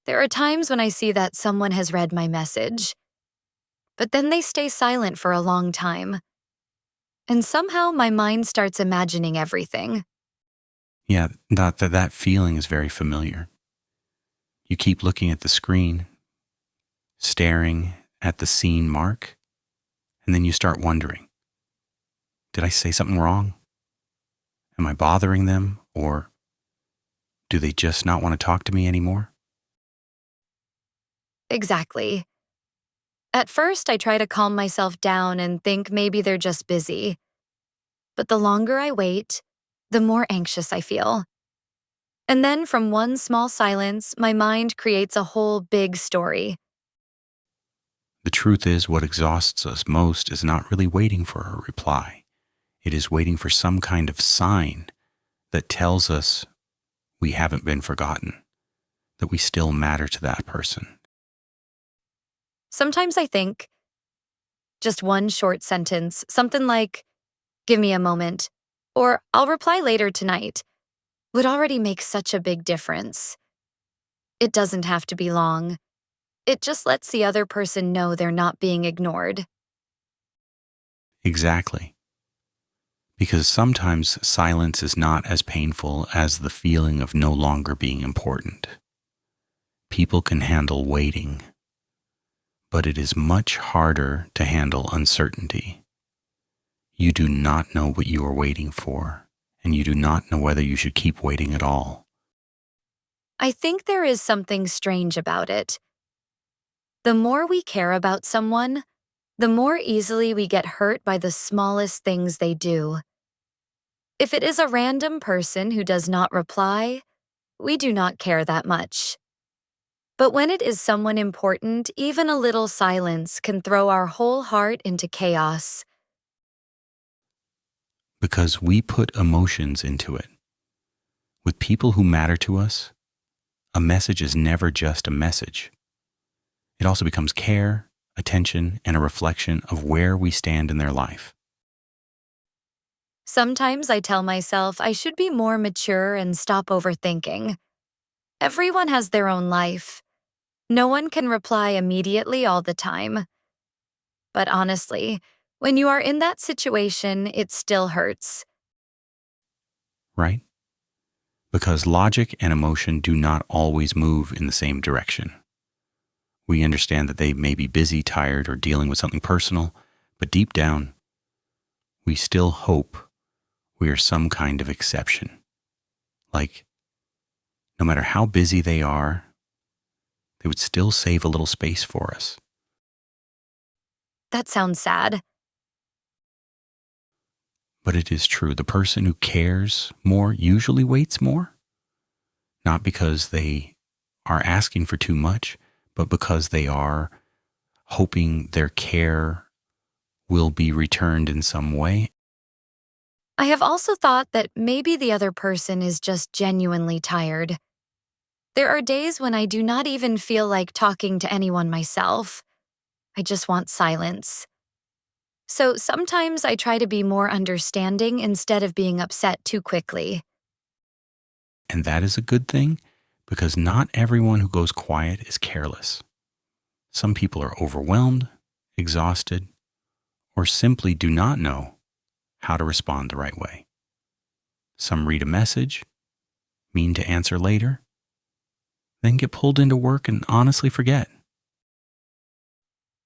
There are times when I see that someone has read my message, but then they stay silent for a long time, and somehow my mind starts imagining everything. Yeah, that feeling is very familiar. You keep looking at the screen, staring at the scene mark, and then you start wondering, did I say something wrong? Am I bothering them? Or do they just not want to talk to me anymore? Exactly. At first, I try to calm myself down and think maybe they're just busy. But the longer I wait, the more anxious I feel. And then from one small silence, my mind creates a whole big story. The truth is, what exhausts us most is not really waiting for a reply. It is waiting for some kind of sign that tells us we haven't been forgotten, that we still matter to that person. Sometimes I think just one short sentence, something like, give me a moment, or I'll reply later tonight, would already make such a big difference. It doesn't have to be long. It just lets the other person know they're not being ignored. Exactly. Because sometimes silence is not as painful as the feeling of no longer being important. People can handle waiting, but it is much harder to handle uncertainty. You do not know what you are waiting for, and you do not know whether you should keep waiting at all. I think there is something strange about it. The more we care about someone, the more easily we get hurt by the smallest things they do. If it is a random person who does not reply, we do not care that much. But when it is someone important, even a little silence can throw our whole heart into chaos. Because we put emotions into it. With people who matter to us, a message is never just a message. It also becomes care, attention, and a reflection of where we stand in their life. Sometimes I tell myself I should be more mature and stop overthinking. Everyone has their own life. No one can reply immediately all the time. But honestly, when you are in that situation, it still hurts. Right? Because logic and emotion do not always move in the same direction. We understand that they may be busy, tired, or dealing with something personal, but deep down, we still hope we are some kind of exception. Like, no matter how busy they are, they would still save a little space for us. That sounds sad. But it is true. The person who cares more usually waits more, not because they are asking for too much, but because they are hoping their care will be returned in some way. I have also thought that maybe the other person is just genuinely tired. There are days when I do not even feel like talking to anyone myself. I just want silence. So sometimes I try to be more understanding instead of being upset too quickly. And that is a good thing because not everyone who goes quiet is careless. Some people are overwhelmed, exhausted, or simply do not know how to respond the right way. Some read a message, mean to answer later, then get pulled into work and honestly forget.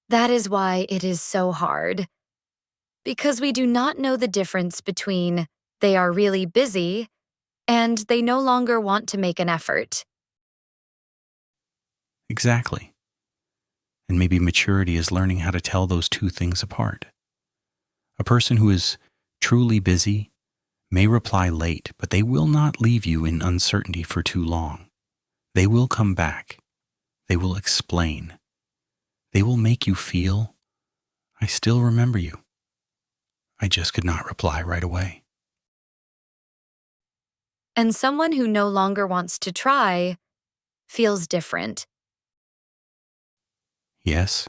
That is why it is so hard. Because we do not know the difference between they are really busy and they no longer want to make an effort. Exactly. And maybe maturity is learning how to tell those two things apart. A person who is truly busy may reply late, but they will not leave you in uncertainty for too long. They will come back. They will explain. They will make you feel, I still remember you. I just could not reply right away. And someone who no longer wants to try feels different. Yes,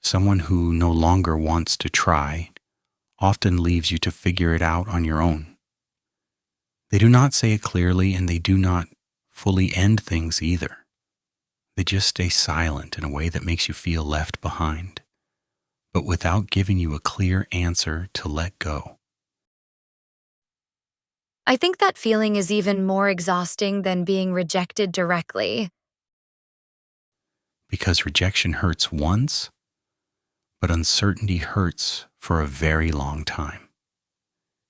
someone who no longer wants to try often leaves you to figure it out on your own. They do not say it clearly and they do not fully end things either. They just stay silent in a way that makes you feel left behind, but without giving you a clear answer to let go. I think that feeling is even more exhausting than being rejected directly. Because rejection hurts once, but uncertainty hurts for a very long time.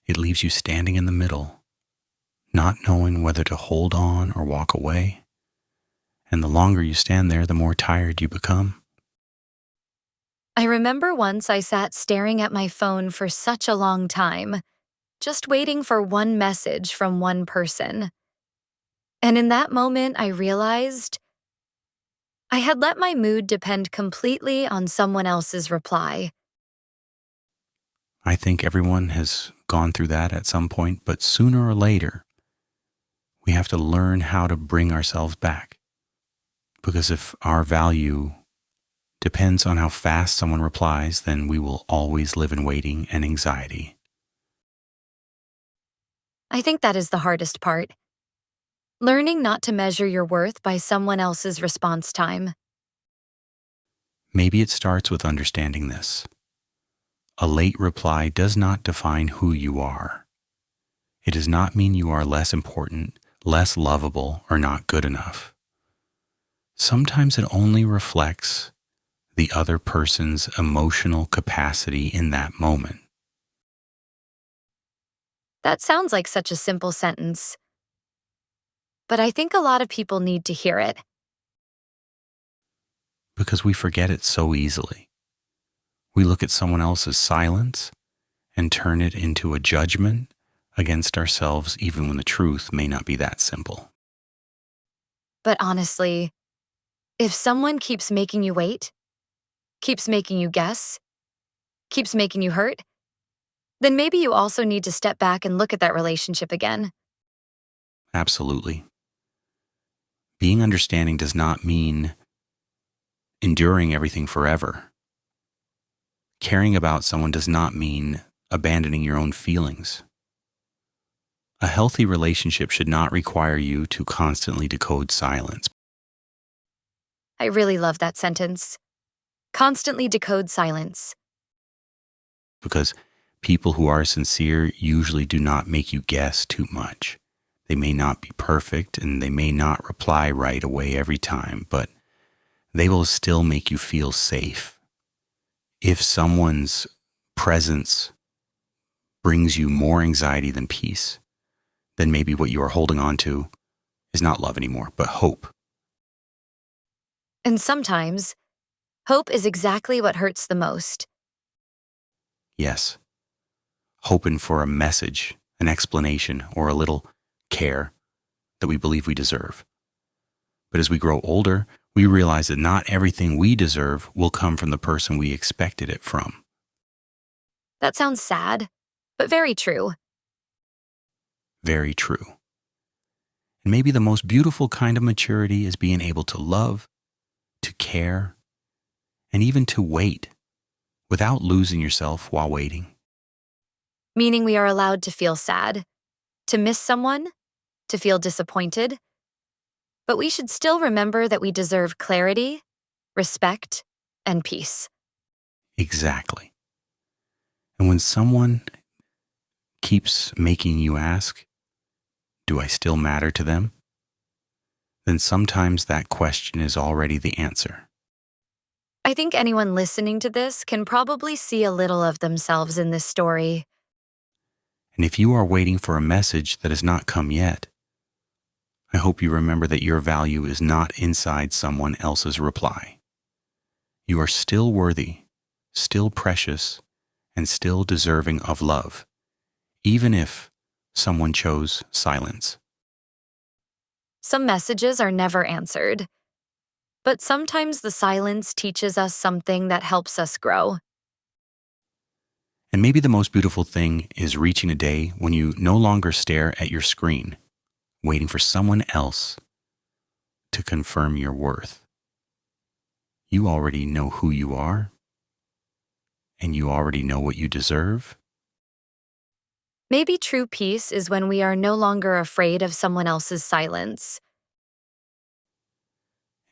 It leaves you standing in the middle, not knowing whether to hold on or walk away. And the longer you stand there, the more tired you become. I remember once I sat staring at my phone for such a long time, just waiting for one message from one person. And in that moment, I realized I had let my mood depend completely on someone else's reply. I think everyone has gone through that at some point, but sooner or later, we have to learn how to bring ourselves back. Because if our value depends on how fast someone replies, then we will always live in waiting and anxiety. I think that is the hardest part. Learning not to measure your worth by someone else's response time. Maybe it starts with understanding this. A late reply does not define who you are. It does not mean you are less important, less lovable, or not good enough. Sometimes it only reflects the other person's emotional capacity in that moment. That sounds like such a simple sentence, but I think a lot of people need to hear it. Because we forget it so easily. We look at someone else's silence and turn it into a judgment against ourselves, even when the truth may not be that simple. But honestly, if someone keeps making you wait, keeps making you guess, keeps making you hurt, then maybe you also need to step back and look at that relationship again. Absolutely. Being understanding does not mean enduring everything forever. Caring about someone does not mean abandoning your own feelings. A healthy relationship should not require you to constantly decode silence. I really love that sentence. Constantly decode silence. Because people who are sincere usually do not make you guess too much. They may not be perfect and they may not reply right away every time, but they will still make you feel safe. If someone's presence brings you more anxiety than peace, then maybe what you are holding on to is not love anymore, but hope. And sometimes, hope is exactly what hurts the most. Yes, hoping for a message, an explanation, or a little care that we believe we deserve. But as we grow older, we realize that not everything we deserve will come from the person we expected it from. That sounds sad, but very true. Very true. And maybe the most beautiful kind of maturity is being able to love, to care, and even to wait without losing yourself while waiting. Meaning we are allowed to feel sad, to miss someone, to feel disappointed. But we should still remember that we deserve clarity, respect, and peace. Exactly. And when someone keeps making you ask, do I still matter to them? Then sometimes that question is already the answer. I think anyone listening to this can probably see a little of themselves in this story. And if you are waiting for a message that has not come yet, I hope you remember that your value is not inside someone else's reply. You are still worthy, still precious, and still deserving of love, even if someone chose silence. Some messages are never answered, but sometimes the silence teaches us something that helps us grow. And maybe the most beautiful thing is reaching a day when you no longer stare at your screen, waiting for someone else to confirm your worth. You already know who you are, and you already know what you deserve. Maybe true peace is when we are no longer afraid of someone else's silence.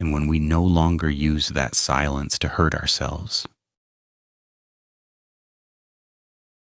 and when we no longer use that silence to hurt ourselves,